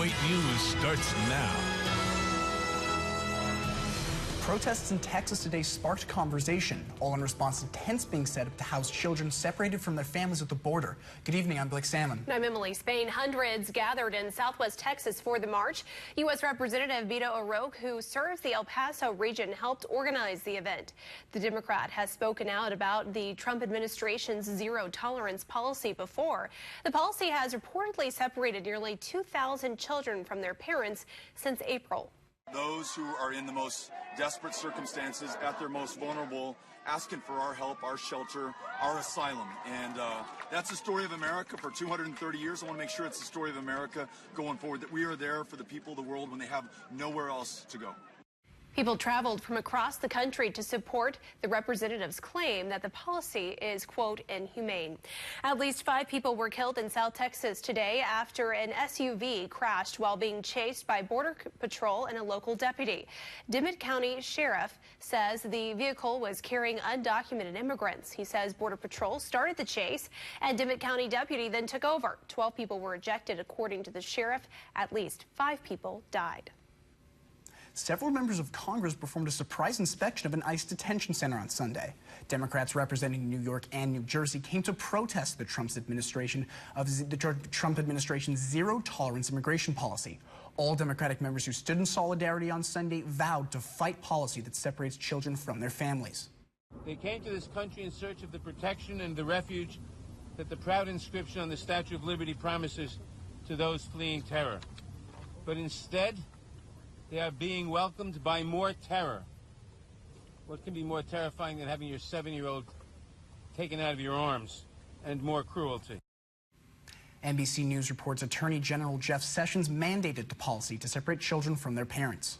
Point News starts now. Protests in Texas today sparked conversation, all in response to tents being set up to house children separated from their families at the border. Good evening, I'm Blake Salmon. I'm Emily Spain. Hundreds gathered in southwest Texas for the march. U.S. Representative Beto O'Rourke, who serves the El Paso region, helped organize the event. The Democrat has spoken out about the Trump administration's zero-tolerance policy before. The policy has reportedly separated nearly 2,000 children from their parents since April. Those who are in the most desperate circumstances, at their most vulnerable, asking for our help, our shelter, our asylum. And that's the story of America for 230 years. I want to make sure it's the story of America going forward, that we are there for the people of the world when they have nowhere else to go. People traveled from across the country to support the representative's claim that the policy is, quote, inhumane. At least 5 people were killed in South Texas today after an SUV crashed while being chased by Border Patrol and a local deputy. Dimmitt County Sheriff says the vehicle was carrying undocumented immigrants. He says Border Patrol started the chase and Dimmitt County deputy then took over. 12 people were ejected, according to the sheriff. At least 5 people died. Several members of Congress performed a surprise inspection of an ICE detention center on Sunday. Democrats representing New York and New Jersey came to protest the Trump administration's zero-tolerance immigration policy. All Democratic members who stood in solidarity on Sunday vowed to fight policy that separates children from their families. They came to this country in search of the protection and the refuge that the proud inscription on the Statue of Liberty promises to those fleeing terror. But instead, they are being welcomed by more terror. What can be more terrifying than having your 7-year-old taken out of your arms, and more cruelty? NBC News reports Attorney General Jeff Sessions mandated the policy to separate children from their parents.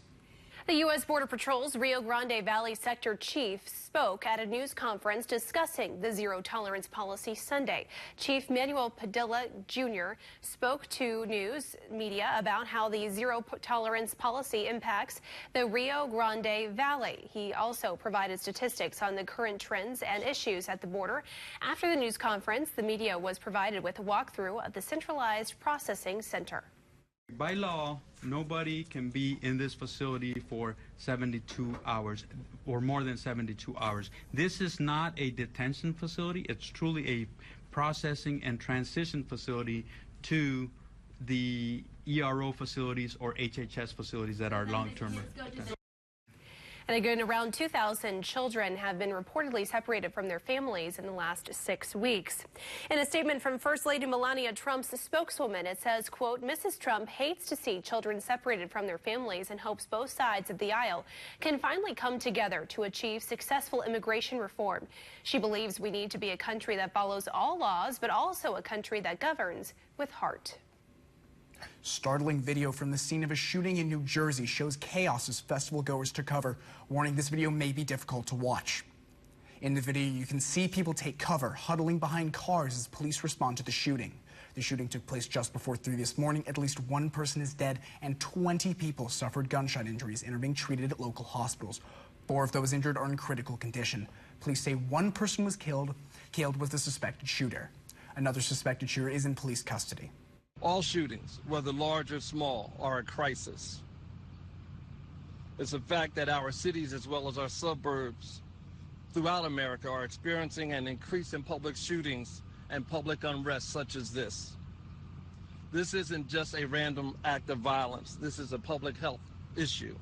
The U.S. Border Patrol's Rio Grande Valley Sector Chief spoke at a news conference discussing the zero-tolerance policy Sunday. Chief Manuel Padilla, Jr. spoke to news media about how the zero-tolerance policy impacts the Rio Grande Valley. He also provided statistics on the current trends and issues at the border. After the news conference, the media was provided with a walkthrough of the centralized processing center. By law, nobody can be in this facility for 72 hours or more than 72 hours. This is not a detention facility. It's truly a processing and transition facility to the ERO facilities or HHS facilities that are long-term. And again, around 2,000 children have been reportedly separated from their families in the last 6 weeks. In a statement from First Lady Melania Trump's spokeswoman, it says, quote, Mrs. Trump hates to see children separated from their families and hopes both sides of the aisle can finally come together to achieve successful immigration reform. She believes we need to be a country that follows all laws, but also a country that governs with heart. Startling video from the scene of a shooting in New Jersey shows chaos as festival goers took cover, warning this video may be difficult to watch. In the video, you can see people take cover, huddling behind cars as police respond to the shooting. The shooting took place just before 3 this morning. At least 1 person is dead and 20 people suffered gunshot injuries and are being treated at local hospitals. 4 of those injured are in critical condition. Police say 1 person was killed was the suspected shooter. Another suspected shooter is in police custody. All shootings, whether large or small, are a crisis. It's a fact that our cities as well as our suburbs throughout America are experiencing an increase in public shootings and public unrest such as this. This isn't just a random act of violence. This is a public health issue.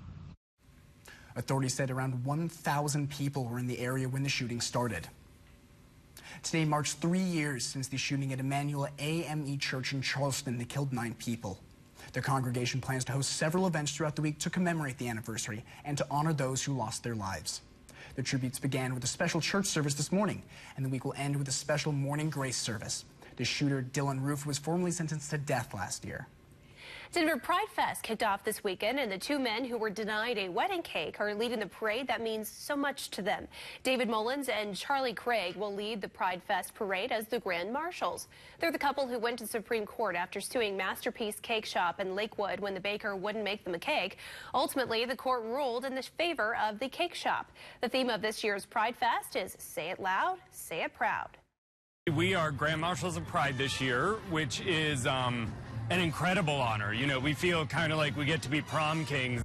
Authorities said around 1,000 people were in the area when the shooting started. Today marks 3 years since the shooting at Emmanuel AME Church in Charleston that killed 9 people. The congregation plans to host several events throughout the week to commemorate the anniversary and to honor those who lost their lives. The tributes began with a special church service this morning, and the week will end with a special morning grace service. The shooter, Dylan Roof, was formally sentenced to death last year. Denver Pride Fest kicked off this weekend, and the 2 men who were denied a wedding cake are leading the parade that means so much to them. David Mullins and Charlie Craig will lead the Pride Fest parade as the Grand Marshals. They're the couple who went to the Supreme Court after suing Masterpiece Cake Shop in Lakewood when the baker wouldn't make them a cake. Ultimately, the court ruled in the favor of the cake shop. The theme of this year's Pride Fest is Say It Loud, Say It Proud. We are Grand Marshals of Pride this year, which is an incredible honor. You know, we feel kind of like we get to be prom kings.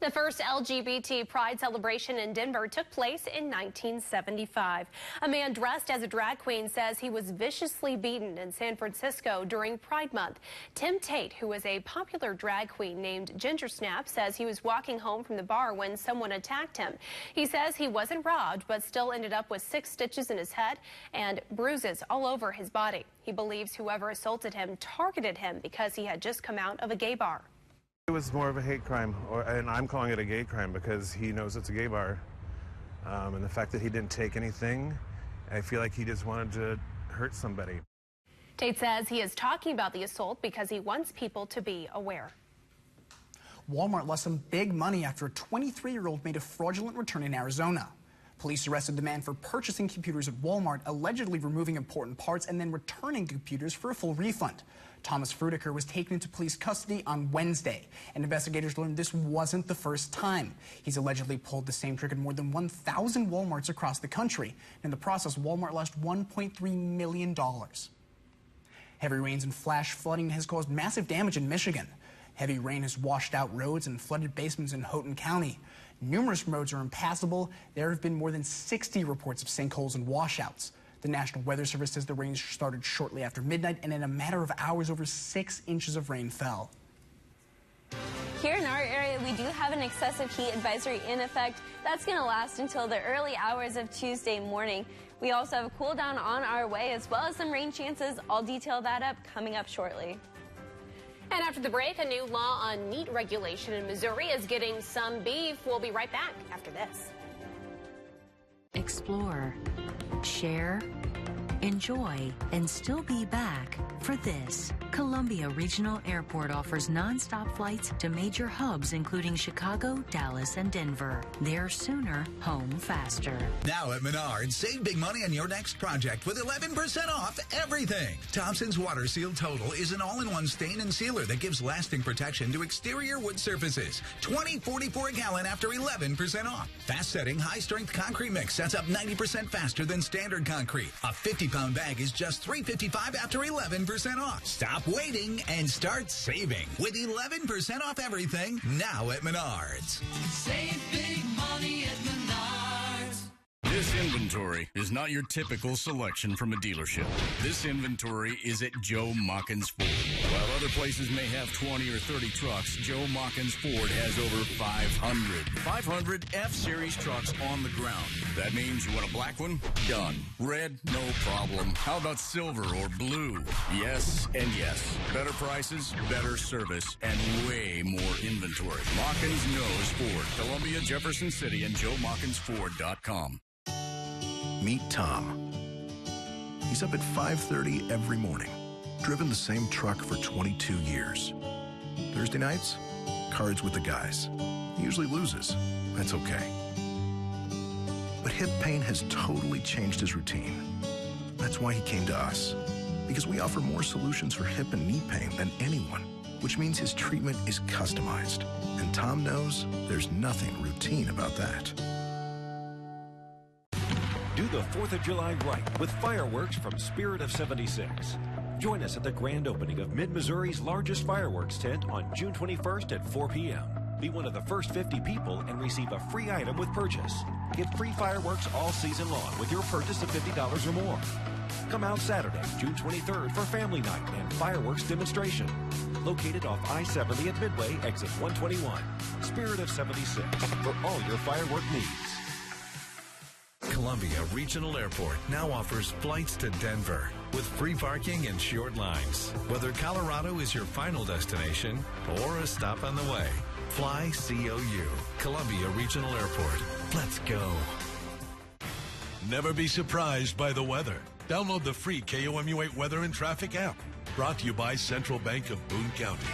The first LGBT pride celebration in Denver took place in 1975. A man dressed as a drag queen says he was viciously beaten in San Francisco during Pride Month. Tim Tate, who is a popular drag queen named Ginger Snap, says he was walking home from the bar when someone attacked him. He says he wasn't robbed, but still ended up with 6 stitches in his head and bruises all over his body. He believes whoever assaulted him targeted him because he had just come out of a gay bar. It was more of a hate crime, and I'm calling it a gay crime because he knows it's a gay bar. And the fact that he didn't take anything, I feel like he just wanted to hurt somebody. Tate says he is talking about the assault because he wants people to be aware. Walmart lost some big money after a 23-year-old made a fraudulent return in Arizona. Police arrested the man for purchasing computers at Walmart, allegedly removing important parts and then returning computers for a full refund. Thomas Frudiker was taken into police custody on Wednesday, and investigators learned this wasn't the first time. He's allegedly pulled the same trick at more than 1,000 Walmarts across the country. In the process, Walmart lost $1.3 million. Heavy rains and flash flooding has caused massive damage in Michigan. Heavy rain has washed out roads and flooded basements in Houghton County. Numerous roads are impassable. There have been more than 60 reports of sinkholes and washouts. The National Weather Service says the rain started shortly after midnight, and in a matter of hours, over 6 inches of rain fell. Here in our area, we do have an excessive heat advisory in effect. That's going to last until the early hours of Tuesday morning. We also have a cool down on our way, as well as some rain chances. I'll detail that up coming up shortly. And after the break, a new law on meat regulation in Missouri is getting some beef. We'll be right back after this. Explore, share, enjoy, and still be back for this. Columbia Regional Airport offers nonstop flights to major hubs including Chicago, Dallas, and Denver. There sooner, home faster. Now at Menards, save big money on your next project with 11% off everything. Thompson's Water Seal Total is an all-in-one stain and sealer that gives lasting protection to exterior wood surfaces. $20.44 a gallon after 11% off. Fast-setting, high-strength concrete mix sets up 90% faster than standard concrete. A 50-pound bag is just $3.55 after 11% off. Stop waiting and start saving with 11% off everything now at Menards. Save big money at Menards. This inventory is not your typical selection from a dealership. This inventory is at Joe Mockins Ford. While other places may have 20 or 30 trucks, Joe Mockins Ford has over 500 F-Series trucks on the ground. That means you want a black one? Done. Red? No problem. How about silver or blue? Yes and yes. Better prices, better service, and way more inventory. Mockins knows Ford. Columbia, Jefferson City, and JoeMockinsFord.com. Meet Tom. He's up at 5:30 every morning, driven the same truck for 22 years. Thursday nights, cards with the guys. He usually loses. That's okay. But hip pain has totally changed his routine. That's why he came to us, because we offer more solutions for hip and knee pain than anyone, which means his treatment is customized. And Tom knows there's nothing routine about that. Do the 4th of July right with fireworks from Spirit of 76. Join us at the grand opening of Mid-Missouri's largest fireworks tent on June 21st at 4 p.m. Be one of the first 50 people and receive a free item with purchase. Get free fireworks all season long with your purchase of $50 or more. Come out Saturday, June 23rd for Family Night and fireworks demonstration. Located off I-70 at Midway, exit 121. Spirit of 76 for all your firework needs. Columbia Regional Airport now offers flights to Denver with free parking and short lines. Whether Colorado is your final destination or a stop on the way, fly COU. Columbia Regional Airport. Let's go. Never be surprised by the weather. Download the free KOMU8 Weather and Traffic app. Brought to you by Central Bank of Boone County.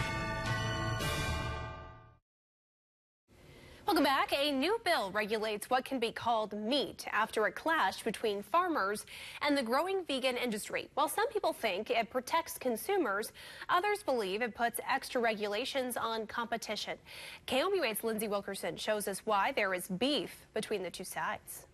Welcome back. A new bill regulates what can be called meat after a clash between farmers and the growing vegan industry. While some people think it protects consumers, others believe it puts extra regulations on competition. KOMU8's Lindsay Wilkerson shows us why there is beef between the two sides.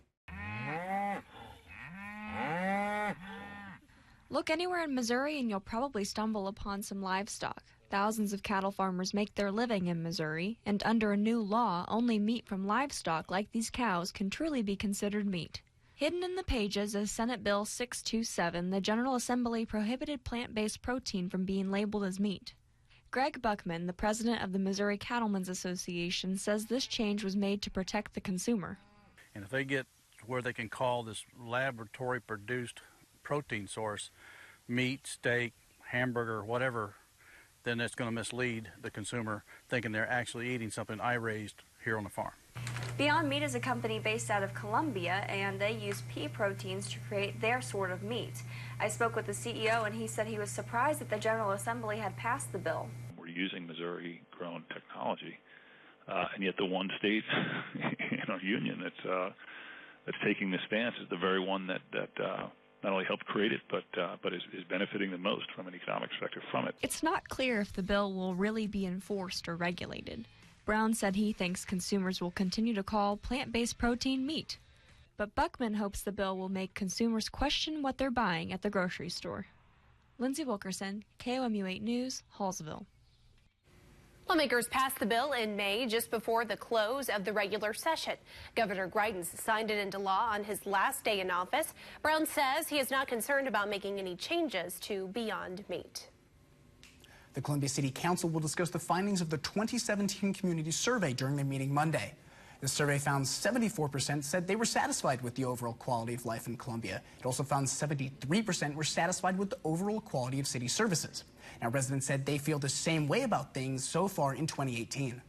Look anywhere in Missouri and you'll probably stumble upon some livestock. Thousands of cattle farmers make their living in Missouri, and under a new law, only meat from livestock like these cows can truly be considered meat. Hidden in the pages is Senate Bill 627. The General Assembly prohibited plant-based protein from being labeled as meat. Greg Buckman, the president of the Missouri Cattlemen's Association, says this change was made to protect the consumer. And if they get where they can call this laboratory-produced protein source meat, steak, hamburger, whatever, then it's going to mislead the consumer thinking they're actually eating something I raised here on the farm. Beyond Meat is a company based out of Columbia, and they use pea proteins to create their sort of meat. I spoke with the CEO, and he said he was surprised that the General Assembly had passed the bill. We're using Missouri-grown technology, and yet the one state in our union that's taking this stance is the very one that not only helped create it, but is benefiting the most from an economic perspective from it. It's not clear if the bill will really be enforced or regulated. Brown said he thinks consumers will continue to call plant-based protein meat. But Buckman hopes the bill will make consumers question what they're buying at the grocery store. Lindsay Wilkerson, KOMU 8 News, Hallsville. Lawmakers passed the bill in May just before the close of the regular session. Governor Greitens signed it into law on his last day in office. Brown says he is not concerned about making any changes to Beyond Meat. The Columbia City Council will discuss the findings of the 2017 community survey during their meeting Monday. The survey found 74% said they were satisfied with the overall quality of life in Columbia. It also found 73% were satisfied with the overall quality of city services. Now, residents said they feel the same way about things so far in 2018.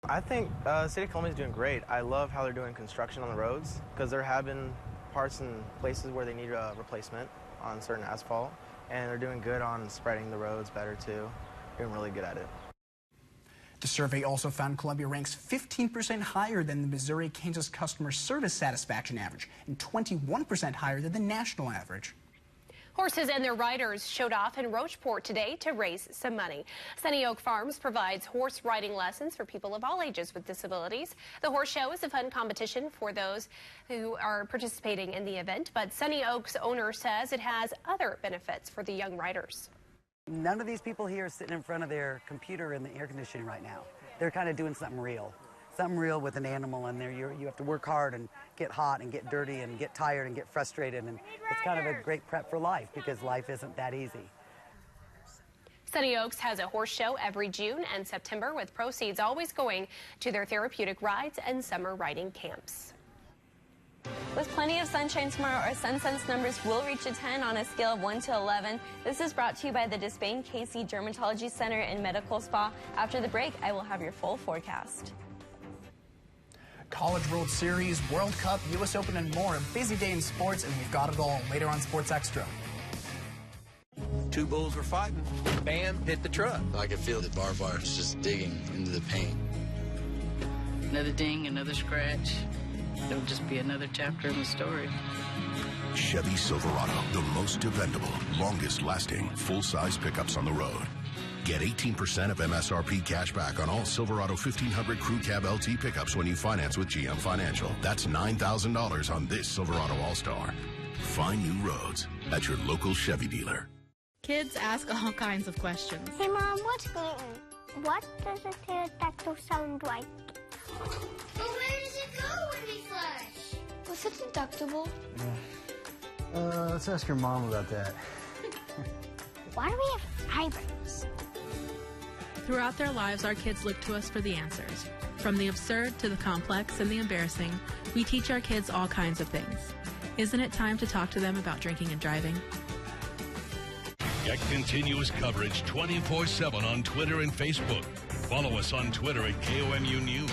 I think City of Columbia is doing great. I love how they're doing construction on the roads because they're having parts and places where they need a replacement on certain asphalt, and they're doing good on spreading the roads better too. Doing really good at it. The survey also found Columbia ranks 15% higher than the Missouri-Kansas customer service satisfaction average and 21% higher than the national average. Horses and their riders showed off in Rocheport today to raise some money. Sunny Oak Farms provides horse riding lessons for people of all ages with disabilities. The horse show is a fun competition for those who are participating in the event, but Sunny Oak's owner says it has other benefits for the young riders. None of these people here are sitting in front of their computer in the air conditioning right now. They're kind of doing something real with an animal in there. You have to work hard and get hot and get dirty and get tired and get frustrated, and it's kind of a great prep for life because life isn't that easy. Sunny Oaks has a horse show every June and September, with proceeds always going to their therapeutic rides and summer riding camps. With plenty of sunshine tomorrow, our SunSense numbers will reach a 10 on a scale of 1 to 11. This is brought to you by the Despain Casey Dermatology Center and Medical Spa. After the break, I will have your full forecast. College World Series, World Cup, U.S. Open, and more. A busy day in sports, and we've got it all later on Sports Extra. Two bulls were fighting. Bam, hit the truck. I could feel the barbed wire just digging into the paint. Another ding, another scratch. It'll just be another chapter in the story. Chevy Silverado, the most dependable, longest-lasting, full-size pickups on the road. Get 18% of MSRP cash back on all Silverado 1500 Crew Cab LT pickups when you finance with GM Financial. That's $9,000 on this Silverado All-Star. Find new roads at your local Chevy dealer. Kids ask all kinds of questions. Hey, Mom, what's gluten? What does a pterodactyl sound like? But where does it go when we flush? Was it deductible? Let's ask your mom about that. Why do we have eyebrows? Throughout their lives, our kids look to us for the answers. From the absurd to the complex and the embarrassing, we teach our kids all kinds of things. Isn't it time to talk to them about drinking and driving? Get continuous coverage 24/7 on Twitter and Facebook. Follow us on Twitter at KOMU News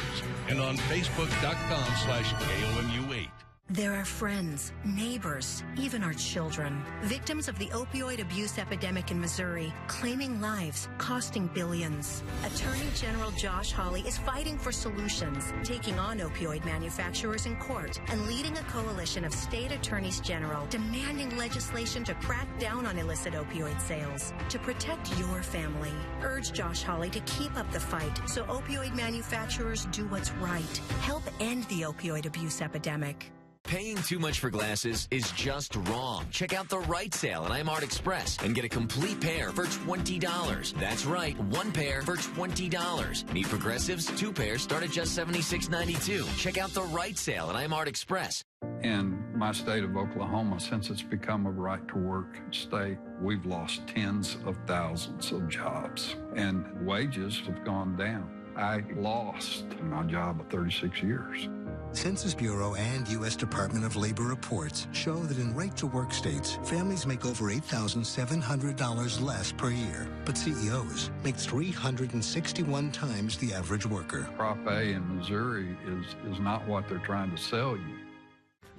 and on Facebook.com/KOMU8. There are friends, neighbors, even our children, victims of the opioid abuse epidemic in Missouri, claiming lives, costing billions. Attorney General Josh Hawley is fighting for solutions, taking on opioid manufacturers in court, and leading a coalition of state attorneys general demanding legislation to crack down on illicit opioid sales. To protect your family, urge Josh Hawley to keep up the fight so opioid manufacturers do what's right. Help end the opioid abuse epidemic. Paying too much for glasses is just wrong. Check out the Right Sale at iMart Express and get a complete pair for $20. That's right, one pair for $20. Need Progressives? Two pairs start at just $76.92. Check out the Right Sale at iMart Express. In my state of Oklahoma, since it's become a right-to-work state, we've lost tens of thousands of jobs, and wages have gone down. I lost my job of 36 years. Census Bureau and U.S. Department of Labor reports show that in right-to-work states, families make over $8,700 less per year, but CEOs make 361 times the average worker. Prop A in Missouri is not what they're trying to sell you.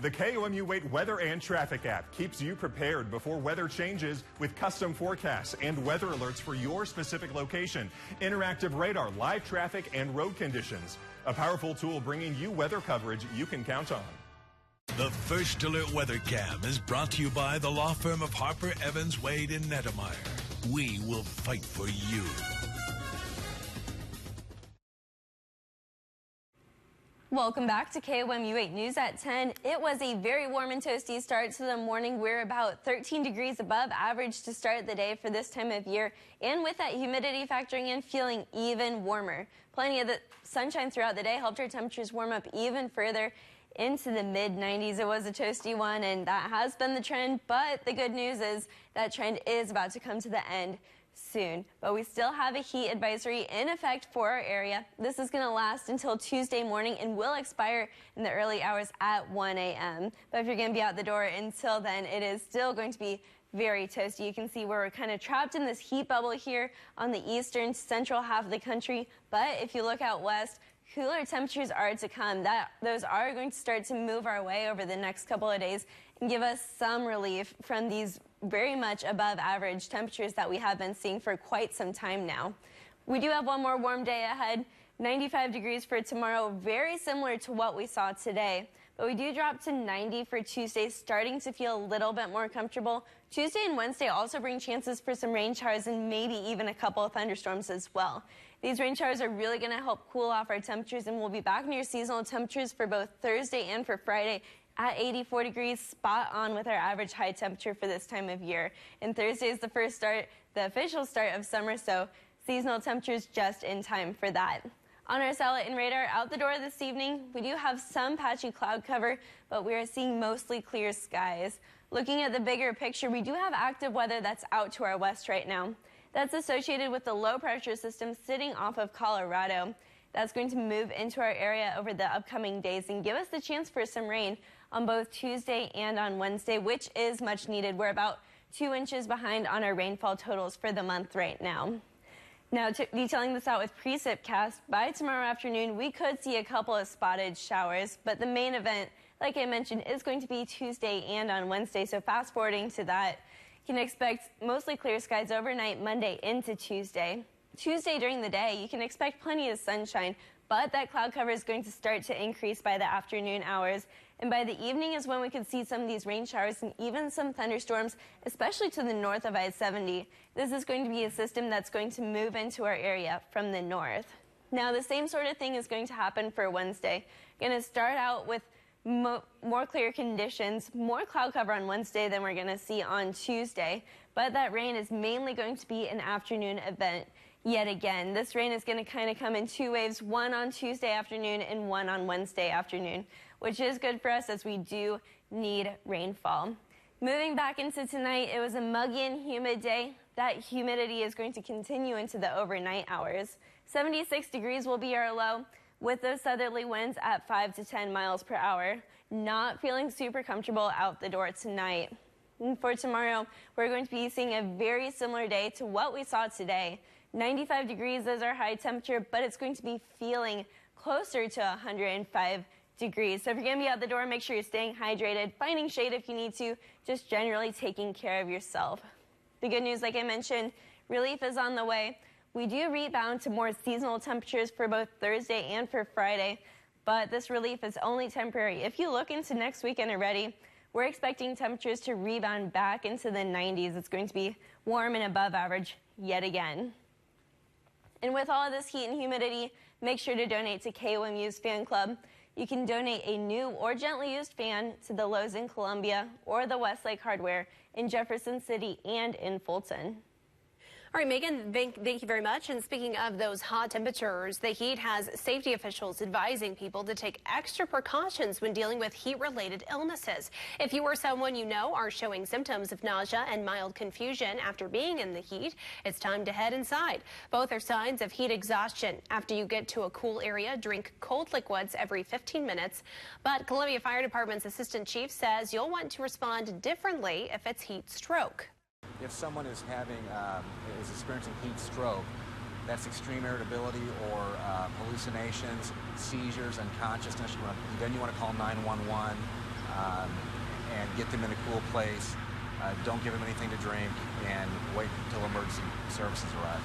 The KOMU Wait Weather and Traffic app keeps you prepared before weather changes with custom forecasts and weather alerts for your specific location, interactive radar, live traffic, and road conditions. A powerful tool bringing you weather coverage you can count on. The First Alert Weather Cam is brought to you by the law firm of Harper, Evans, Wade, and Nettemeyer. We will fight for you. Welcome back to KOMU 8 News at 10. It was a very warm and toasty start to the morning. We're about 13 degrees above average to start the day for this time of year. And with that humidity factoring in, feeling even warmer. Plenty of the sunshine throughout the day helped our temperatures warm up even further into the mid-90s. It was a toasty one, and that has been the trend. But the good news is that trend is about to come to the end soon, but we still have a heat advisory in effect for our area. This is going to last until Tuesday morning and will expire in the early hours at 1 a.m. But if you're going to be out the door until then, it is still going to be very toasty. You can see where we're kind of trapped in this heat bubble here on the eastern central half of the country. But if you look out west, cooler temperatures are to come. Those are going to start to move our way over the next couple of days and give us some relief from these very much above average temperatures that we have been seeing for quite some time now. We do have one more warm day ahead, 95 degrees for tomorrow, very similar to what we saw today. But we do drop to 90 for Tuesday, starting to feel a little bit more comfortable. Tuesday and Wednesday also bring chances for some rain showers and maybe even a couple of thunderstorms as well. These rain showers are really going to help cool off our temperatures, and we'll be back near seasonal temperatures for both Thursday and for Friday at 84 degrees, spot on with our average high temperature for this time of year. And Thursday is the official start of summer, so seasonal temperatures just in time for that. On our satellite and radar out the door this evening, we do have some patchy cloud cover, but we are seeing mostly clear skies. Looking at the bigger picture, we do have active weather that's out to our west right now. That's associated with the low pressure system sitting off of Colorado. That's going to move into our area over the upcoming days and give us the chance for some rain on both Tuesday and on Wednesday, which is much needed. We're about 2 inches behind on our rainfall totals for the month right now. Now, detailing this out with precipcast, by tomorrow afternoon, we could see a couple of spotted showers, but the main event, like I mentioned, is going to be Tuesday and on Wednesday. So fast forwarding to that, you can expect mostly clear skies overnight Monday into Tuesday. Tuesday during the day, you can expect plenty of sunshine, but that cloud cover is going to start to increase by the afternoon hours. And by the evening is when we could see some of these rain showers and even some thunderstorms, especially to the north of I-70. This is going to be a system that's going to move into our area from the north. Now, the same sort of thing is going to happen for Wednesday. Going to start out with more clear conditions, more cloud cover on Wednesday than we're going to see on Tuesday. But that rain is mainly going to be an afternoon event. Yet again, this rain is going to kind of come in two waves, one on Tuesday afternoon and one on Wednesday afternoon, which is good for us as we do need rainfall. Moving back into tonight, it was a muggy and humid day. That humidity is going to continue into the overnight hours. 76 degrees will be our low with those southerly winds at 5 to 10 miles per hour. Not feeling super comfortable out the door tonight. And for tomorrow, we're going to be seeing a very similar day to what we saw today. 95 degrees is our high temperature, but it's going to be feeling closer to 105 degrees. So if you're going to be out the door, make sure you're staying hydrated, finding shade if you need to, just generally taking care of yourself. The good news, like I mentioned, relief is on the way. We do rebound to more seasonal temperatures for both Thursday and for Friday, but this relief is only temporary. If you look into next weekend already, we're expecting temperatures to rebound back into the 90s. It's going to be warm and above average yet again. And with all of this heat and humidity, make sure to donate to KOMU's fan club. You can donate a new or gently used fan to the Lowe's in Columbia or the Westlake Hardware in Jefferson City and in Fulton. All right, Megan, thank you very much. And speaking of those hot temperatures, the heat has safety officials advising people to take extra precautions when dealing with heat-related illnesses. If you or someone you know are showing symptoms of nausea and mild confusion after being in the heat, it's time to head inside. Both are signs of heat exhaustion. After you get to a cool area, drink cold liquids every 15 minutes. But Columbia Fire Department's assistant chief says you'll want to respond differently if it's heat stroke. If someone is experiencing heat stroke, that's extreme irritability or hallucinations, seizures, unconsciousness, then you want to call 911 and get them in a cool place. Don't give them anything to drink and wait until emergency services arrive.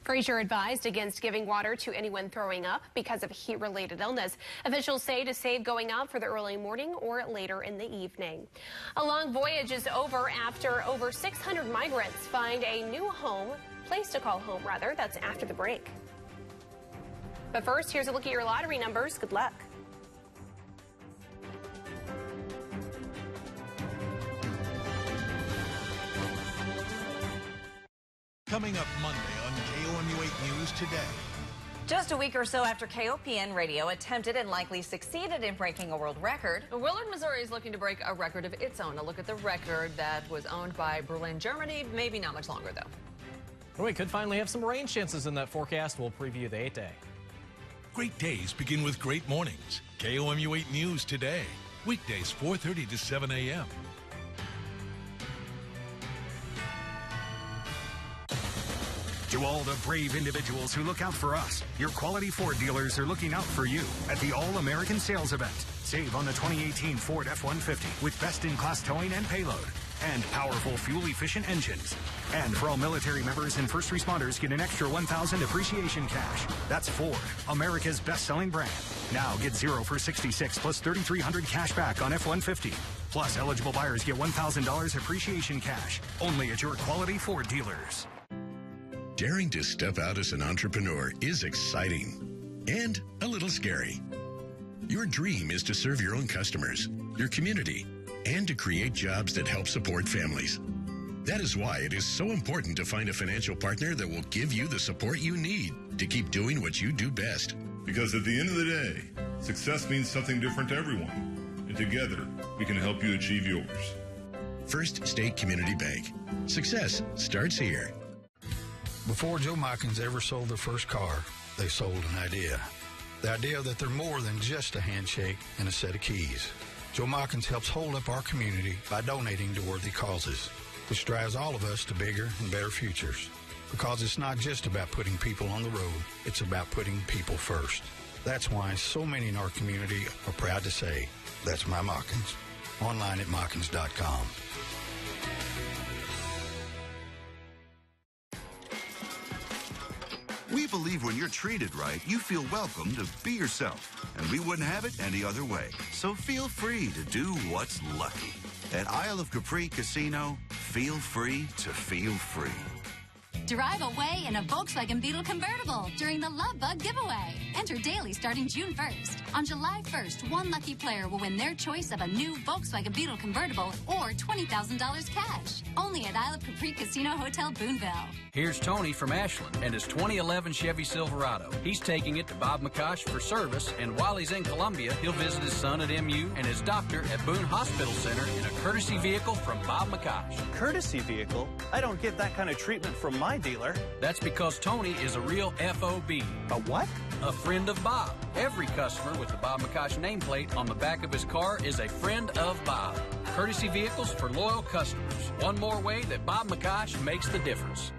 Frazier advised against giving water to anyone throwing up because of heat-related illness. Officials say to save going out for the early morning or later in the evening. A long voyage is over after over 600 migrants find a new place to call home, rather. That's after the break. But first, here's a look at your lottery numbers. Good luck. Coming up Monday on KOMU 8 News Today. Just a week or so after KOPN Radio attempted and likely succeeded in breaking a world record, Willard, Missouri is looking to break a record of its own. A look at the record that was owned by Berlin, Germany, maybe not much longer, though. Well, we could finally have some rain chances in that forecast. We'll preview the 8-day. Great days begin with great mornings. KOMU 8 News Today. Weekdays 4:30 to 7 a.m. To all the brave individuals who look out for us, your Quality Ford dealers are looking out for you at the All-American Sales Event. Save on the 2018 Ford F-150 with best-in-class towing and payload and powerful fuel-efficient engines. And for all military members and first responders, get an extra $1,000 appreciation cash. That's Ford, America's best-selling brand. Now get 0 for 66 plus $3,300 cash back on F-150. Plus, eligible buyers get $1,000 appreciation cash. Only at your Quality Ford dealers. Daring to step out as an entrepreneur is exciting and a little scary. Your dream is to serve your own customers, your community, and to create jobs that help support families. That is why it is so important to find a financial partner that will give you the support you need to keep doing what you do best. Because at the end of the day, success means something different to everyone. And together, we can help you achieve yours. First State Community Bank. Success starts here. Before Joe Mykins ever sold their first car, they sold an idea. The idea that they're more than just a handshake and a set of keys. Joe Mykins helps hold up our community by donating to worthy causes, which drives all of us to bigger and better futures. Because it's not just about putting people on the road, it's about putting people first. That's why so many in our community are proud to say, that's my Mykins. Online at Mykins.com. We believe when you're treated right, you feel welcome to be yourself. And we wouldn't have it any other way. So feel free to do what's lucky. At Isle of Capri Casino, feel free to feel free. Drive away in a Volkswagen Beetle convertible during the Love Bug giveaway. Enter daily starting June 1st. On July 1st, one lucky player will win their choice of a new Volkswagen Beetle convertible or $20,000 cash. Only at Isle of Capri Casino Hotel Boonville. Here's Tony from Ashland and his 2011 Chevy Silverado. He's taking it to Bob McCosh for service, and while he's in Columbia, he'll visit his son at MU and his doctor at Boone Hospital Center in a courtesy vehicle from Bob McCosh. Courtesy vehicle? I don't get that kind of treatment from my dealer. That's because Tony is a real FOB. A what? A friend of Bob. Every customer with the Bob McCosh nameplate on the back of his car is a friend of Bob. Courtesy vehicles for loyal customers. One more way that Bob McCosh makes the difference.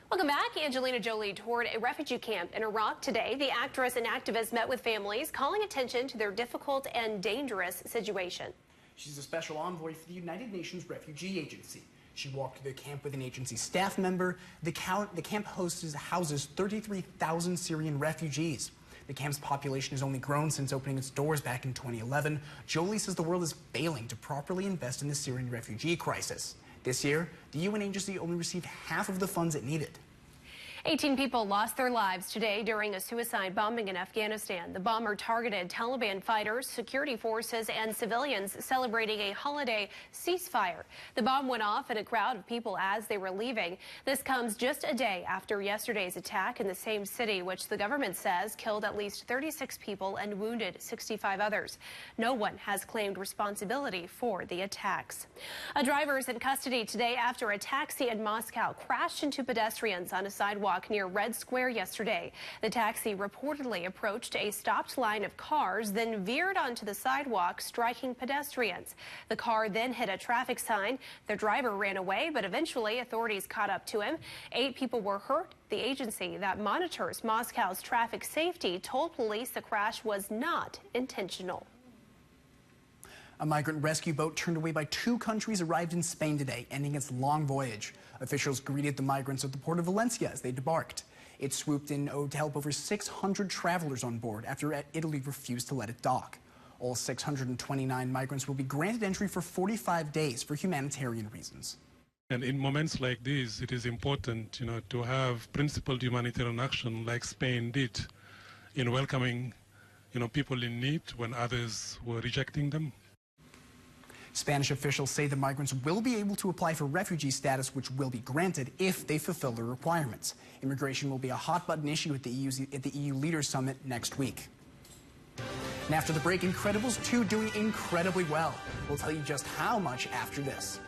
Welcome back. Angelina Jolie toured a refugee camp in Iraq today. The actress and activist met with families, calling attention to their difficult and dangerous situation. She's a special envoy for the United Nations Refugee Agency. She walked to the camp with an agency staff member. The camp houses 33,000 Syrian refugees. The camp's population has only grown since opening its doors back in 2011. Jolie says the world is failing to properly invest in the Syrian refugee crisis. This year, the UN agency only received half of the funds it needed. 18 people lost their lives today during a suicide bombing in Afghanistan. The bomber targeted Taliban fighters, security forces, and civilians celebrating a holiday ceasefire. The bomb went off in a crowd of people as they were leaving. This comes just a day after yesterday's attack in the same city, which the government says killed at least 36 people and wounded 65 others. No one has claimed responsibility for the attacks. A driver is in custody today after a taxi in Moscow crashed into pedestrians on a sidewalk near Red Square yesterday. The taxi reportedly approached a stopped line of cars, then veered onto the sidewalk, striking pedestrians. The car then hit a traffic sign. The driver ran away, but eventually authorities caught up to him. 8 people were hurt. The agency that monitors Moscow's traffic safety told police the crash was not intentional. A migrant rescue boat turned away by 2 countries arrived in Spain today, ending its long voyage. Officials greeted the migrants at the port of Valencia as they debarked. It swooped in to help over 600 travelers on board after Italy refused to let it dock. All 629 migrants will be granted entry for 45 days for humanitarian reasons. And in moments like these, it is important, to have principled humanitarian action like Spain did in welcoming, people in need when others were rejecting them. Spanish officials say the migrants will be able to apply for refugee status, which will be granted if they fulfill the requirements. Immigration will be a hot-button issue at the EU Leaders Summit next week. And after the break, Incredibles 2 doing incredibly well. We'll tell you just how much after this.